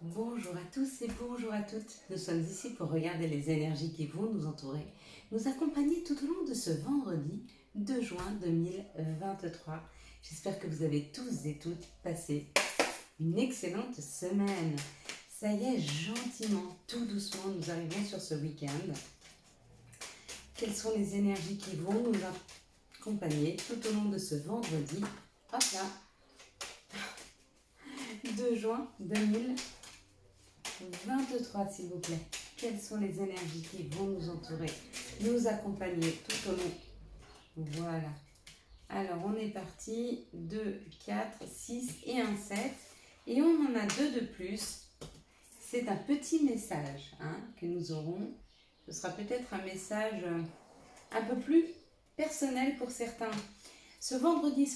Bonjour à tous et bonjour à toutes. Nous sommes ici pour regarder les énergies qui vont nous entourer, nous accompagner tout au long de ce vendredi 2 juin 2023. J'espère que vous avez tous et toutes passé une excellente semaine. Ça y est, gentiment, tout doucement, nous arrivons sur ce week-end. Quelles sont les énergies qui vont nous accompagner tout au long de ce vendredi? Hop là, 2 juin 2023, s'il vous plaît. Quelles sont les énergies qui vont nous entourer, nous accompagner tout au long? Voilà. Alors, on est parti. 2, 4, 6 et un 7. Et on en a 2 de plus. C'est un petit message que nous aurons. Ce sera peut-être un message un peu plus personnel pour certains. Ce vendredi,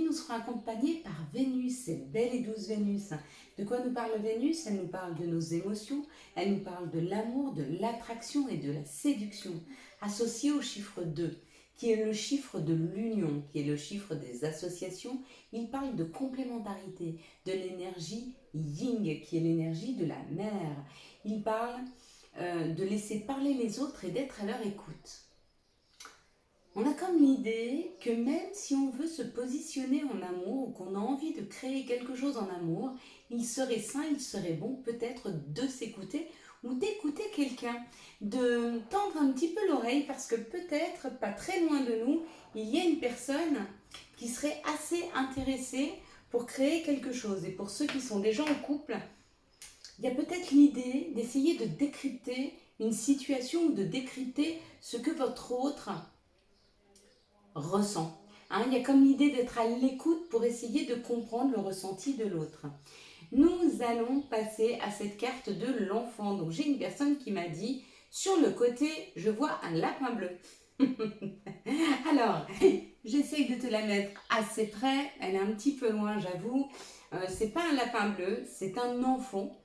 nous serons accompagnés par Vénus, cette belle et douce Vénus. De quoi nous parle Vénus? Elle nous parle de nos émotions, elle nous parle de l'amour, de l'attraction et de la séduction, associée au chiffre 2, qui est le chiffre de l'union, qui est le chiffre des associations. Il parle de complémentarité, de l'énergie Yin, qui est l'énergie de la mer. Il parle de laisser parler les autres et d'être à leur écoute. On a comme l'idée que même si on veut se positionner en amour ou qu'on a envie de créer quelque chose en amour, il serait sain, il serait bon peut-être de s'écouter ou d'écouter quelqu'un, de tendre un petit peu l'oreille parce que peut-être pas très loin de nous, il y a une personne qui serait assez intéressée pour créer quelque chose. Et pour ceux qui sont déjà en couple, il y a peut-être l'idée d'essayer de décrypter une situation ou de décrypter ce que votre autre ressent. Il y a comme l'idée d'être à l'écoute pour essayer de comprendre le ressenti de l'autre. Nous allons passer à cette carte de l'enfant. Donc j'ai une personne qui m'a dit, sur le côté, je vois un lapin bleu. Alors, j'essaye de te la mettre assez près, elle est un petit peu loin, j'avoue. C'est pas un lapin bleu, c'est un enfant,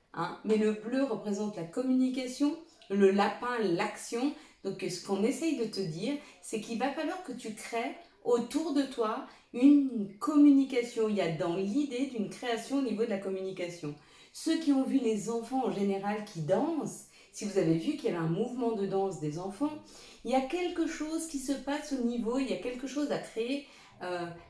mais le bleu représente la communication, le lapin, l'action. Donc ce qu'on essaye de te dire, c'est qu'il va falloir que tu crées autour de toi une communication. Il y a dans l'idée d'une création au niveau de la communication. Ceux qui ont vu les enfants en général qui dansent, si vous avez vu qu'il y avait un mouvement de danse des enfants, il y a quelque chose qui se passe au niveau, il y a quelque chose à créer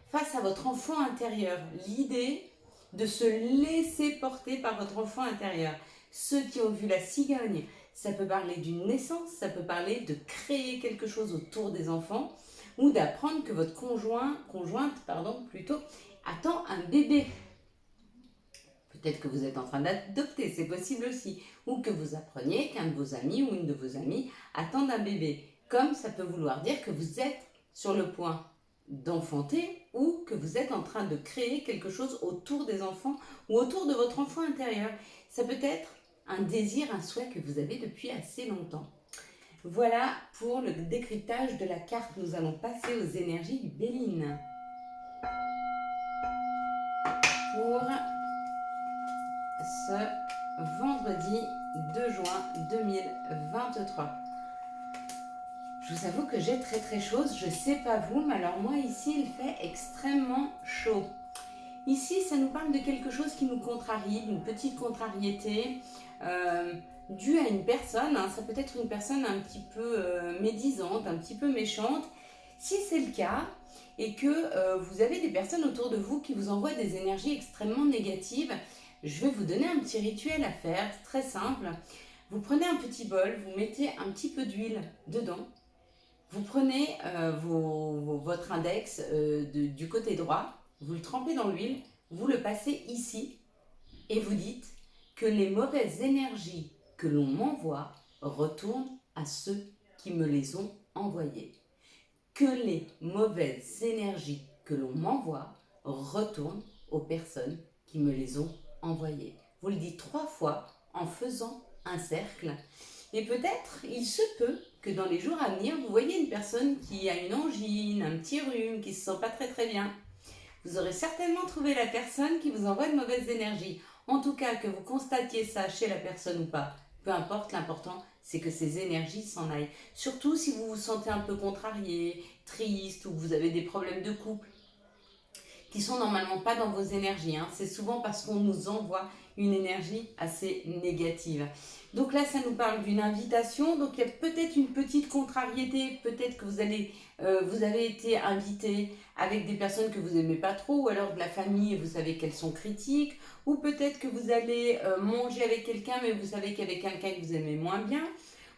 face à votre enfant intérieur. L'idée de se laisser porter par votre enfant intérieur. Ceux qui ont vu la cigogne, ça peut parler d'une naissance, ça peut parler de créer quelque chose autour des enfants ou d'apprendre que votre conjointe plutôt, attend un bébé. Peut-être que vous êtes en train d'adopter, c'est possible aussi. Ou que vous appreniez qu'un de vos amis ou une de vos amies attend un bébé. Comme ça peut vouloir dire que vous êtes sur le point d'enfanter ou que vous êtes en train de créer quelque chose autour des enfants ou autour de votre enfant intérieur. Ça peut être un désir, un souhait que vous avez depuis assez longtemps. Voilà pour le décryptage de la carte. Nous allons passer aux énergies du Béline. Pour ce vendredi 2 juin 2023. Je vous avoue que j'ai très chaud, je ne sais pas vous, mais alors moi ici il fait extrêmement chaud. Ici ça nous parle de quelque chose qui nous contrarie, d'une petite contrariété due à une personne, ça peut être une personne un petit peu médisante, un petit peu méchante. Si c'est le cas et que vous avez des personnes autour de vous qui vous envoient des énergies extrêmement négatives, je vais vous donner un petit rituel à faire, très simple. Vous prenez un petit bol, vous mettez un petit peu d'huile dedans. Vous prenez votre index du côté droit, vous le trempez dans l'huile, vous le passez ici et vous dites que les mauvaises énergies que l'on m'envoie retournent à ceux qui me les ont envoyées. Que les mauvaises énergies que l'on m'envoie retournent aux personnes qui me les ont envoyées. Vous le dites 3 fois en faisant un cercle. Et peut-être, il se peut que dans les jours à venir, vous voyez une personne qui a une angine, un petit rhume, qui ne se sent pas très bien. Vous aurez certainement trouvé la personne qui vous envoie de mauvaises énergies. En tout cas, que vous constatiez ça chez la personne ou pas, peu importe, l'important, c'est que ces énergies s'en aillent. Surtout si vous vous sentez un peu contrarié, triste ou que vous avez des problèmes de couple qui sont normalement pas dans vos énergies. C'est souvent parce qu'on nous envoie une énergie assez négative. Donc là, ça nous parle d'une invitation. Donc il y a peut-être une petite contrariété. Peut-être que vous avez été invité avec des personnes que vous n'aimez pas trop, ou alors de la famille et vous savez qu'elles sont critiques. Ou peut-être que vous allez manger avec quelqu'un, mais vous savez qu'il y avait quelqu'un que vous aimez moins bien.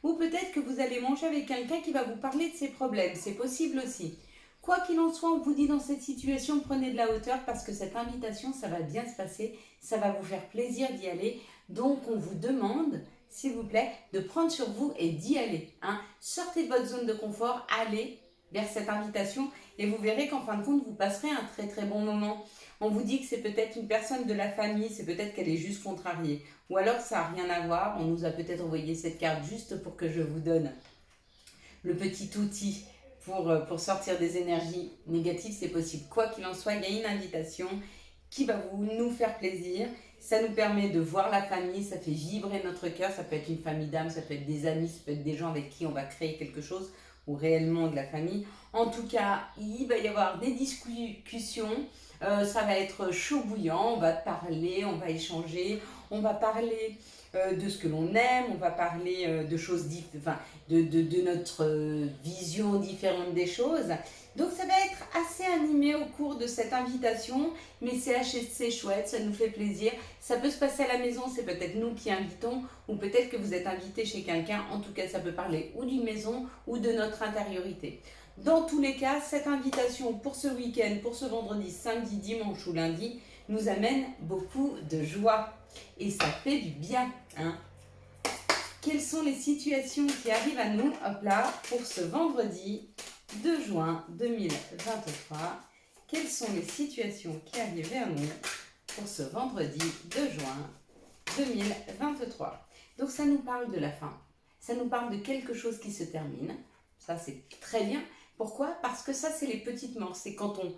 Ou peut-être que vous allez manger avec quelqu'un qui va vous parler de ses problèmes. C'est possible aussi. Quoi qu'il en soit, on vous dit dans cette situation, prenez de la hauteur parce que cette invitation, ça va bien se passer. Ça va vous faire plaisir d'y aller. Donc, on vous demande, s'il vous plaît, de prendre sur vous et d'y aller. Hein. Sortez de votre zone de confort, allez vers cette invitation et vous verrez qu'en fin de compte, vous passerez un très très bon moment. On vous dit que c'est peut-être une personne de la famille, c'est peut-être qu'elle est juste contrariée. Ou alors ça n'a rien à voir, on nous a peut-être envoyé cette carte juste pour que je vous donne le petit outil pour sortir des énergies négatives, c'est possible. Quoi qu'il en soit, il y a une invitation qui va nous faire plaisir. Ça nous permet de voir la famille, ça fait vibrer notre cœur. Ça peut être une famille d'âme, ça peut être des amis, ça peut être des gens avec qui on va créer quelque chose ou réellement de la famille. En tout cas, il va y avoir des discussions. Ça va être chaud bouillant, on va parler, on va échanger, on va parler de ce que l'on aime, on va parler de choses de notre vision différente des choses. Donc ça va être assez animé au cours de cette invitation, mais c'est chouette, ça nous fait plaisir. Ça peut se passer à la maison, c'est peut-être nous qui invitons, ou peut-être que vous êtes invité chez quelqu'un. En tout cas, ça peut parler ou d'une maison ou de notre intériorité. Dans tous les cas, cette invitation pour ce week-end, pour ce vendredi, samedi, dimanche ou lundi, nous amène beaucoup de joie. Et ça fait du bien. Hein. Quelles sont les situations qui arrivent à nous, hop là, pour ce vendredi 2 juin 2023? Quelles sont les situations qui arrivent vers nous pour ce vendredi 2 juin 2023? Donc ça nous parle de la fin. Ça nous parle de quelque chose qui se termine. Ça, c'est très bien. Pourquoi? Parce que ça, c'est les petites morts. C'est quand on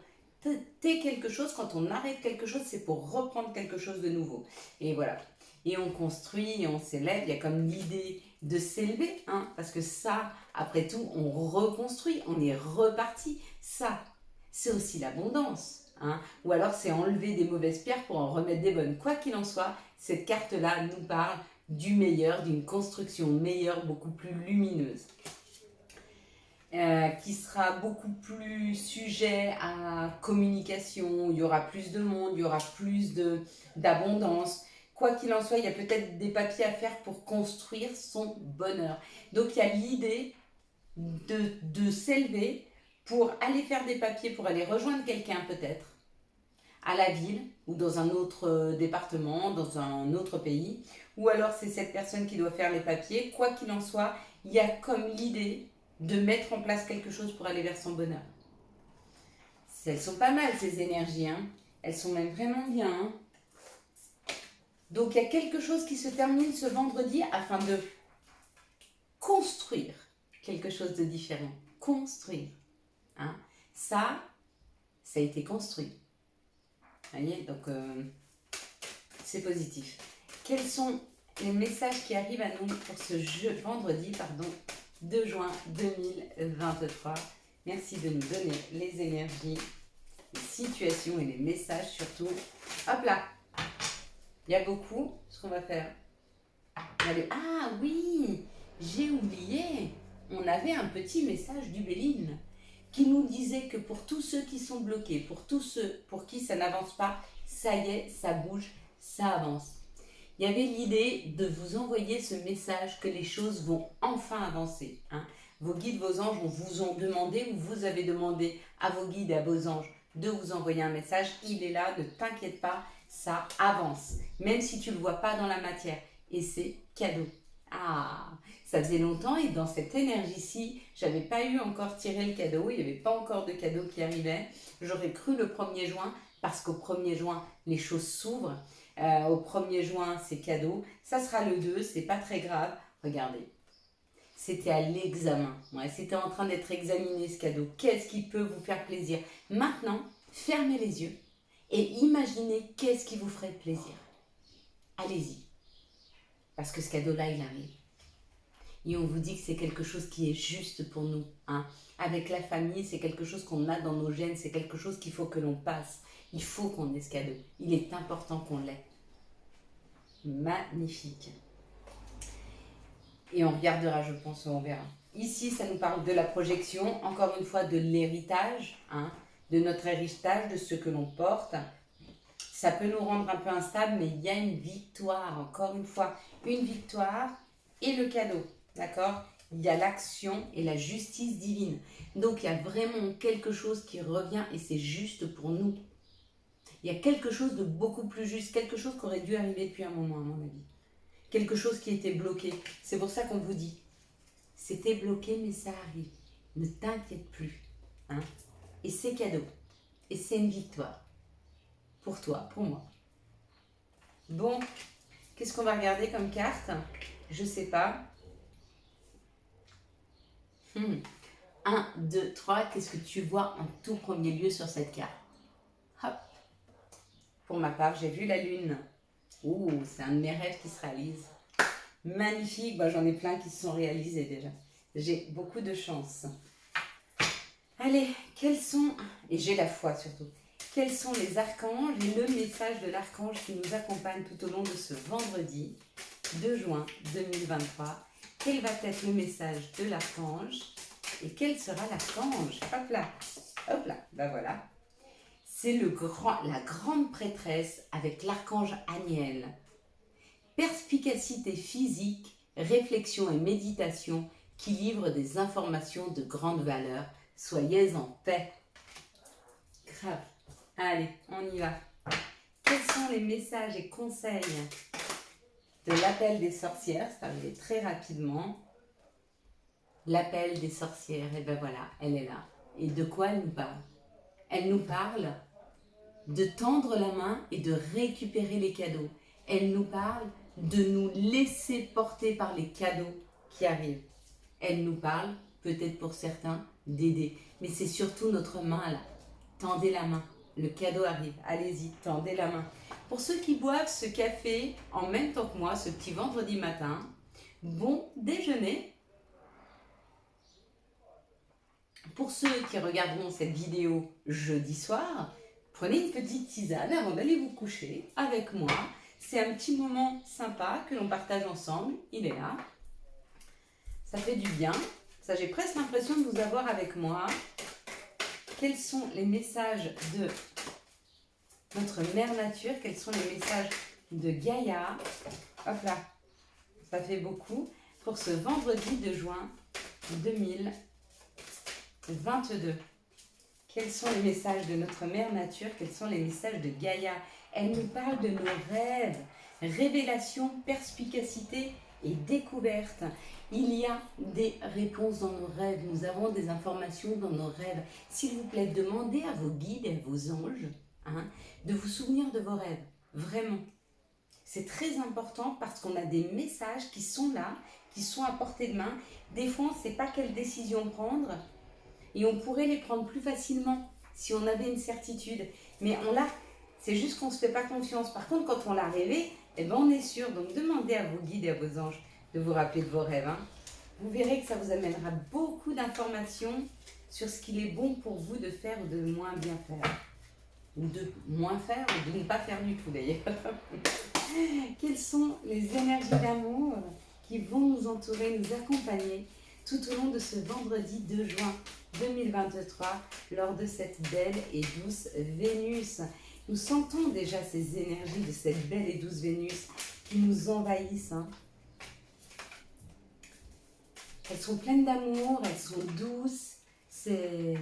tait quelque chose, quand on arrête quelque chose, c'est pour reprendre quelque chose de nouveau. Et voilà. Et on construit, et on s'élève. Il y a comme l'idée de s'élever, hein, parce que ça, après tout, on reconstruit, on est reparti. Ça, c'est aussi l'abondance. Hein. Ou alors, c'est enlever des mauvaises pierres pour en remettre des bonnes. Quoi qu'il en soit, cette carte-là nous parle du meilleur, d'une construction meilleure, beaucoup plus lumineuse. Qui sera beaucoup plus sujet à communication, il y aura plus de monde, il y aura plus d'abondance. Quoi qu'il en soit, il y a peut-être des papiers à faire pour construire son bonheur. Donc il y a l'idée de s'élever pour aller faire des papiers, pour aller rejoindre quelqu'un peut-être, à la ville ou dans un autre département, dans un autre pays. Ou alors c'est cette personne qui doit faire les papiers. Quoi qu'il en soit, il y a comme l'idée de mettre en place quelque chose pour aller vers son bonheur. Elles sont pas mal ces énergies, hein. Elles sont même vraiment bien. Hein. Donc il y a quelque chose qui se termine ce vendredi afin de construire quelque chose de différent. Construire. Hein. Ça a été construit. Vous voyez, donc c'est positif. Quels sont les messages qui arrivent à nous pour ce vendredi, 2 juin 2023. Merci de nous donner les énergies, les situations et les messages surtout. Hop là, il y a beaucoup. Ce qu'on va faire. Ah oui, j'ai oublié. On avait un petit message du Béline qui nous disait que pour tous ceux qui sont bloqués, pour tous ceux pour qui ça n'avance pas, ça y est, ça bouge, ça avance. Il y avait l'idée de vous envoyer ce message que les choses vont enfin avancer. Hein. Vos guides, vos anges vous ont demandé ou vous avez demandé à vos guides et à vos anges de vous envoyer un message. Il est là, ne t'inquiète pas, ça avance. Même si tu ne le vois pas dans la matière. Et c'est cadeau. Ah, ça faisait longtemps et dans cette énergie-ci, j'avais pas eu encore tiré le cadeau. Il n'y avait pas encore de cadeau qui arrivait. J'aurais cru le 1er juin parce qu'au 1er juin, les choses s'ouvrent. Au 1er juin, c'est cadeau. Ça sera le 2, c'est pas très grave. Regardez, c'était à l'examen. Ouais, c'était en train d'être examiné ce cadeau. Qu'est-ce qui peut vous faire plaisir? Maintenant, fermez les yeux et imaginez qu'est-ce qui vous ferait plaisir. Allez-y. Parce que ce cadeau-là, il arrive. Et on vous dit que c'est quelque chose qui est juste pour nous. Hein. Avec la famille, c'est quelque chose qu'on a dans nos gènes. C'est quelque chose qu'il faut que l'on passe. Il faut qu'on ait ce cadeau. Il est important qu'on l'ait. magnifique. Et on regardera, je pense, on verra. Ici, ça nous parle de la projection, encore une fois, de l'héritage, hein, de notre héritage, de ce que l'on porte. Ça peut nous rendre un peu instables, mais il y a une victoire, encore une fois, une victoire et le cadeau, d'accord? Il y a l'action et la justice divine. Donc, il y a vraiment quelque chose qui revient et c'est juste pour nous. Il y a quelque chose de beaucoup plus juste, quelque chose qui aurait dû arriver depuis un moment, à mon avis. Quelque chose qui était bloqué. C'est pour ça qu'on vous dit, c'était bloqué, mais ça arrive. Ne t'inquiète plus. Hein? Et c'est cadeau. Et c'est une victoire. Pour toi, pour moi. Bon, qu'est-ce qu'on va regarder comme carte? Je sais pas. 1, 2, 3, qu'est-ce que tu vois en tout premier lieu sur cette carte? Hop. Pour ma part, j'ai vu la lune. Ouh, c'est un de mes rêves qui se réalise. Magnifique, bah, j'en ai plein qui se sont réalisés déjà. J'ai beaucoup de chance. Allez, quels sont, et j'ai la foi surtout, quels sont les archanges et le message de l'archange qui nous accompagne tout au long de ce vendredi 2 juin 2023? Quel va être le message de l'archange et quel sera l'archange? Hop là, ben voilà. C'est la grande prêtresse avec l'archange Aniel. Perspicacité physique, réflexion et méditation qui livrent des informations de grande valeur. Soyez en paix. Grave. Allez, on y va. Quels sont les messages et conseils de l'appel des sorcières? C'est arrivé très rapidement. L'appel des sorcières, et ben voilà, elle est là. Et de quoi elle nous parle? Elle nous parle de tendre la main et de récupérer les cadeaux. Elle nous parle de nous laisser porter par les cadeaux qui arrivent. Elle nous parle, peut-être pour certains, d'aider. Mais c'est surtout notre main là. Tendez la main. Le cadeau arrive. Allez-y, tendez la main. Pour ceux qui boivent ce café en même temps que moi, ce petit vendredi matin, bon déjeuner. Pour ceux qui regarderont cette vidéo jeudi soir, prenez une petite tisane avant d'aller vous coucher avec moi. C'est un petit moment sympa que l'on partage ensemble. Il est là. Ça fait du bien. Ça, j'ai presque l'impression de vous avoir avec moi. Quels sont les messages de notre mère nature? Quels sont les messages de Gaïa? Hop là. Ça fait beaucoup. Pour ce vendredi de juin 2022. Quels sont les messages de notre mère nature? Quels sont les messages de Gaïa? Elle nous parle de nos rêves, révélation, perspicacité et découverte. Il y a des réponses dans nos rêves, nous avons des informations dans nos rêves. S'il vous plaît, demandez à vos guides et à vos anges de vous souvenir de vos rêves, vraiment. C'est très important parce qu'on a des messages qui sont là, qui sont à portée de main. Des fois, on ne sait pas quelle décision prendre et on pourrait les prendre plus facilement si on avait une certitude. Mais on l'a. C'est juste qu'on ne se fait pas confiance. Par contre, quand on l'a rêvé, eh ben on est sûr. Donc, demandez à vos guides et à vos anges de vous rappeler de vos rêves. Vous verrez que ça vous amènera beaucoup d'informations sur ce qu'il est bon pour vous de faire ou de moins bien faire. Ou de moins faire ou de ne pas faire du tout d'ailleurs. Quelles sont les énergies d'amour qui vont nous entourer, nous accompagner tout au long de ce vendredi 2 juin 2023 lors de cette belle et douce Vénus? Nous sentons déjà ces énergies de cette belle et douce Vénus qui nous envahissent. Elles sont pleines d'amour, elles sont douces. C'est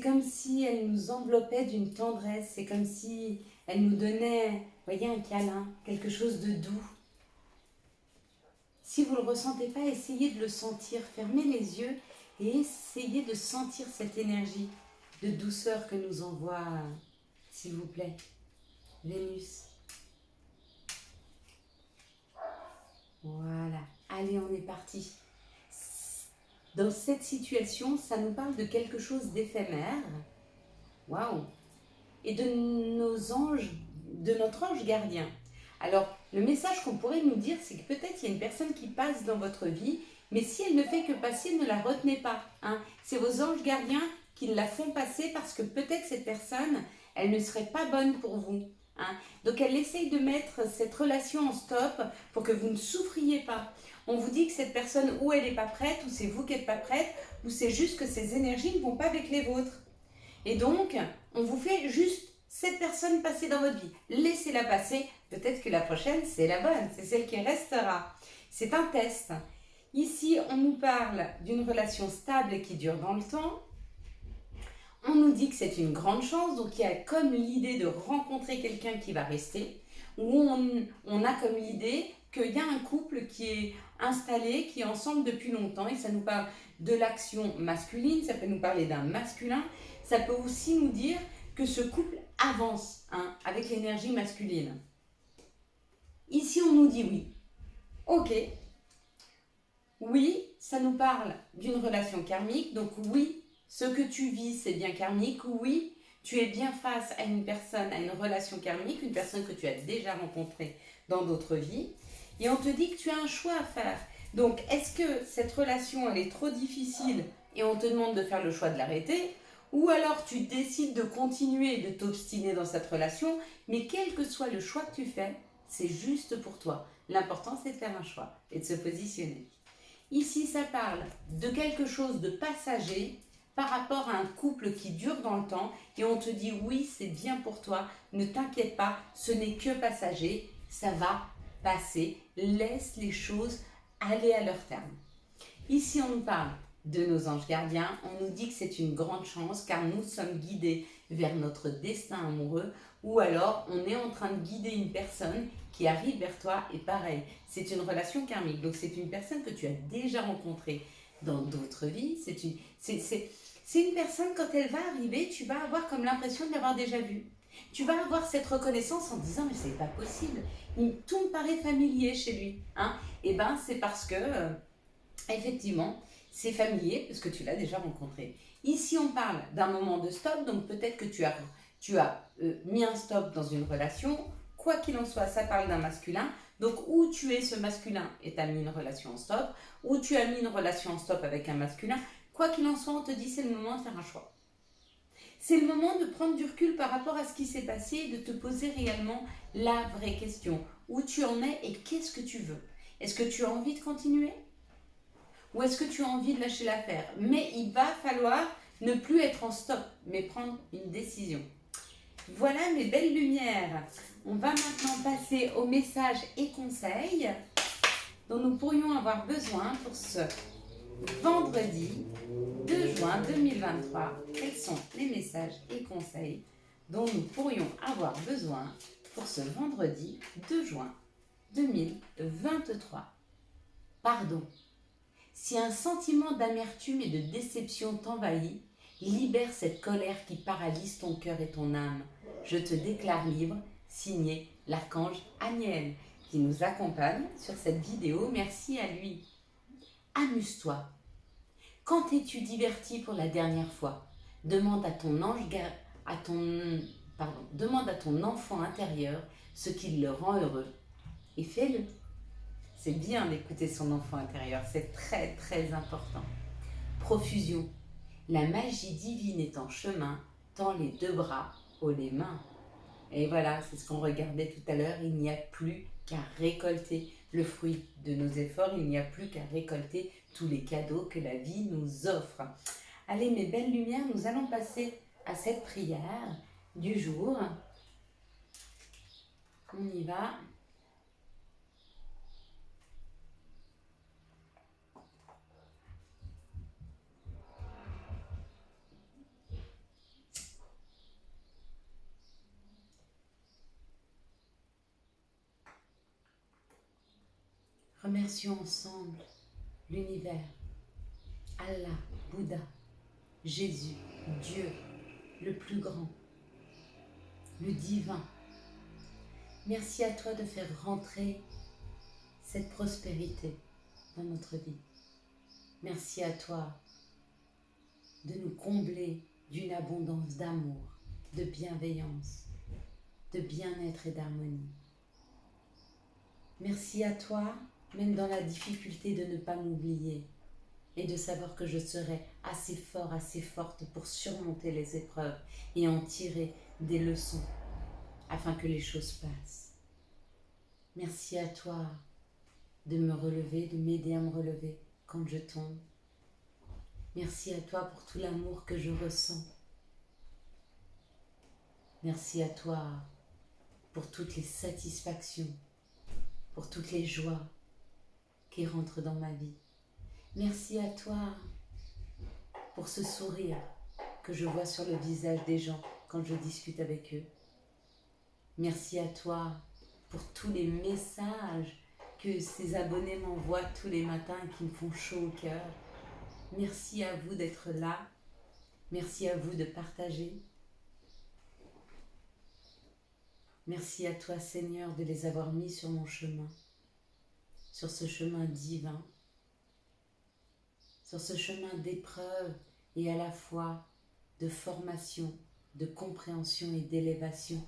comme si elles nous enveloppaient d'une tendresse. C'est comme si elles nous donnaient, voyez, un câlin, quelque chose de doux. Si vous ne le ressentez pas, essayez de le sentir. Fermez les yeux et essayez de sentir cette énergie de douceur que nous envoie, s'il vous plaît, Vénus. Voilà. Allez, on est parti. Dans cette situation, ça nous parle de quelque chose d'éphémère. Waouh! Et de nos anges, de notre ange gardien. Alors, le message qu'on pourrait nous dire, c'est que peut-être il y a une personne qui passe dans votre vie, mais si elle ne fait que passer, ne la retenez pas. C'est vos anges gardiens qui la font passer parce que peut-être cette personne, elle ne serait pas bonne pour vous. hein. Donc elle essaye de mettre cette relation en stop pour que vous ne souffriez pas. On vous dit que cette personne, ou elle n'est pas prête, ou c'est vous qui n'êtes pas prête, ou c'est juste que ses énergies ne vont pas avec les vôtres. Et donc, on vous fait juste cette personne passer dans votre vie. Laissez-la passer. Peut-être que la prochaine, c'est la bonne. C'est celle qui restera. C'est un test. Ici, on nous parle d'une relation stable et qui dure dans le temps. On nous dit que c'est une grande chance. Donc, il y a comme l'idée de rencontrer quelqu'un qui va rester. Ou on a comme l'idée qu'il y a un couple qui est installé, qui est ensemble depuis longtemps. Et ça nous parle de l'action masculine. Ça peut nous parler d'un masculin. Ça peut aussi nous dire que ce couple avance, hein, avec l'énergie masculine. Ici, on nous dit oui. Ok. Oui, ça nous parle d'une relation karmique. Donc oui, ce que tu vis, c'est bien karmique. Oui, tu es bien face à une personne, à une relation karmique, une personne que tu as déjà rencontrée dans d'autres vies. Et on te dit que tu as un choix à faire. Donc, est-ce que cette relation, elle est trop difficile et on te demande de faire le choix de l'arrêter ? Ou alors tu décides de continuer et de t'obstiner dans cette relation, mais quel que soit le choix que tu fais, c'est juste pour toi. L'important, c'est de faire un choix et de se positionner. Ici, ça parle de quelque chose de passager par rapport à un couple qui dure dans le temps et on te dit oui, c'est bien pour toi, ne t'inquiète pas, ce n'est que passager, ça va passer, laisse les choses aller à leur terme. Ici, on nous parle de nos anges gardiens, on nous dit que c'est une grande chance car nous sommes guidés vers notre destin amoureux ou alors on est en train de guider une personne qui arrive vers toi et pareil, c'est une relation karmique, donc c'est une personne que tu as déjà rencontrée dans d'autres vies, c'est une personne quand elle va arriver, tu vas avoir comme l'impression de l'avoir déjà vue. Tu vas avoir cette reconnaissance en disant mais c'est pas possible, tout me paraît familier chez lui, hein? Et ben c'est parce que effectivement, c'est familier parce que tu l'as déjà rencontré. Ici, on parle d'un moment de stop, donc peut-être que tu as mis un stop dans une relation. Quoi qu'il en soit, ça parle d'un masculin. Donc, où tu es ce masculin et tu as mis une relation en stop, ou tu as mis une relation en stop avec un masculin. Quoi qu'il en soit, on te dit c'est le moment de faire un choix. C'est le moment de prendre du recul par rapport à ce qui s'est passé et de te poser réellement la vraie question. Où tu en es et qu'est-ce que tu veux? Est-ce que tu as envie de continuer? Ou est-ce que tu as envie de lâcher l'affaire? Mais il va falloir ne plus être en stop, mais prendre une décision. Voilà mes belles lumières. On va maintenant passer aux messages et conseils dont nous pourrions avoir besoin pour ce vendredi 2 juin 2023. Quels sont les messages et conseils dont nous pourrions avoir besoin pour ce vendredi 2 juin 2023? Pardon. Si un sentiment d'amertume et de déception t'envahit, libère cette colère qui paralyse ton cœur et ton âme. Je te déclare libre, signé l'archange Aniel, qui nous accompagne sur cette vidéo. Merci à lui. Amuse-toi. Quand t'es-tu diverti pour la dernière fois? Demande à ton demande à ton enfant intérieur ce qui le rend heureux. Et fais-le. C'est bien d'écouter son enfant intérieur, c'est très très important. Profusion. La magie divine est en chemin, tends les deux bras, haut les mains. Et voilà, c'est ce qu'on regardait tout à l'heure, il n'y a plus qu'à récolter le fruit de nos efforts, il n'y a plus qu'à récolter tous les cadeaux que la vie nous offre. Allez mes belles lumières, nous allons passer à cette prière du jour. On y va. Remercions ensemble l'univers, Allah, Bouddha, Jésus, Dieu, le plus grand, le divin. Merci à toi de faire rentrer cette prospérité dans notre vie. Merci à toi de nous combler d'une abondance d'amour, de bienveillance, de bien-être et d'harmonie. Merci à toi, même dans la difficulté, de ne pas m'oublier et de savoir que je serai assez fort, assez forte pour surmonter les épreuves et en tirer des leçons. afin que les choses passent. Merci à toi de me relever, de m'aider à me relever quand je tombe. Merci à toi pour tout l'amour que je ressens. Merci à toi pour toutes les satisfactions, pour toutes les joies qui rentrent dans ma vie. Merci à toi pour ce sourire que je vois sur le visage des gens quand je discute avec eux. Merci à toi pour tous les messages que ces abonnés m'envoient tous les matins et qui me font chaud au cœur. Merci à vous d'être là. Merci à vous de partager. Merci à toi, Seigneur, de les avoir mis sur mon chemin, sur ce chemin divin, sur ce chemin d'épreuve et à la fois de formation, de compréhension et d'élévation.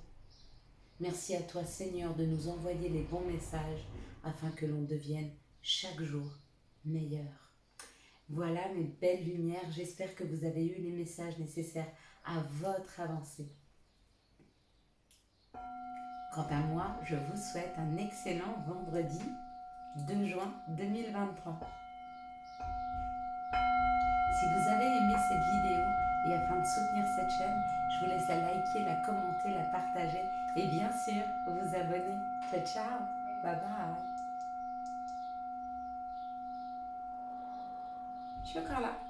Merci à toi, Seigneur, de nous envoyer les bons messages afin que l'on devienne chaque jour meilleur. Voilà mes belles lumières, j'espère que vous avez eu les messages nécessaires à votre avancée. Quant à moi, je vous souhaite un excellent vendredi 2 juin 2023. Si vous avez aimé cette vidéo et afin de soutenir cette chaîne, je vous laisse la liker, la commenter, la partager et bien sûr vous abonner. Ciao, ciao, bye bye. Je suis encore là.